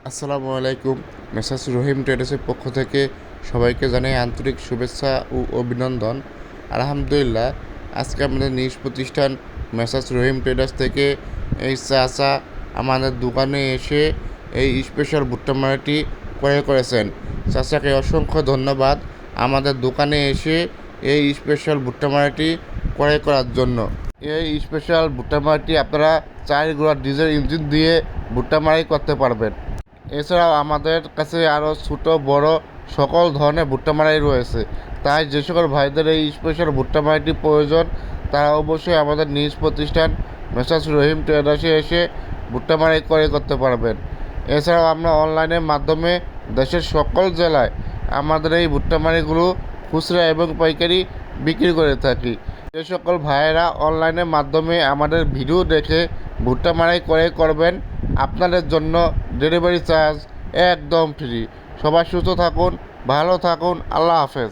আসসালামু আলাইকুম। মেসার্স রহিম ট্রেডার্সের পক্ষ থেকে সবাইকে জানাই আন্তরিক শুভেচ্ছা ও অভিনন্দন। আলহামদুলিল্লাহ, আজকে আমাদের নিজ প্রতিষ্ঠান মেসার্স রহিম ট্রেডার্স থেকে এই চাচা আমাদের দোকানে এসে এই স্পেশাল ভুট্টা মারাটি ক্রয় করেছেন। চাচাকে অসংখ্য ধন্যবাদ আমাদের দোকানে এসে এই স্পেশাল ভুট্টা মারাটি ক্রয় করার জন্য। এই স্পেশাল ভুট্টা মারাটি আপনারা 4 গোড়া ডিজেল ইঞ্জিন দিয়ে ভুট্টা মারাই করতে পারবেন। এছাড়াও আমাদের কাছে আরও ছোট বড় সকল ধরনের ভুট্টা মারাই রয়েছে। তাই যে সকল ভাইদের এই স্পেশাল ভুট্টা মারাইটি প্রয়োজন তারা অবশ্যই আমাদের নিজ প্রতিষ্ঠান মেসার্স রহিম ট্রেডার্সে এসে ভুট্টা মারাই ক্রয় করতে পারবেন। এছাড়াও আমরা অনলাইনের মাধ্যমে দেশের সকল জেলায় আমাদের এই ভুট্টা মারাইগুলো খুচরা এবং পাইকারি বিক্রি করে থাকি। যে সকল ভাইয়েরা অনলাইনের মাধ্যমে আমাদের ভিডিও দেখে ভুট্টা মারাই ক্রয় করবেন, আপনাদের জন্য ডেলিভারি চার্জ একদম ফ্রি। সবাই সুস্থ থাকুন, ভালো থাকুন। আল্লাহ হাফেজ।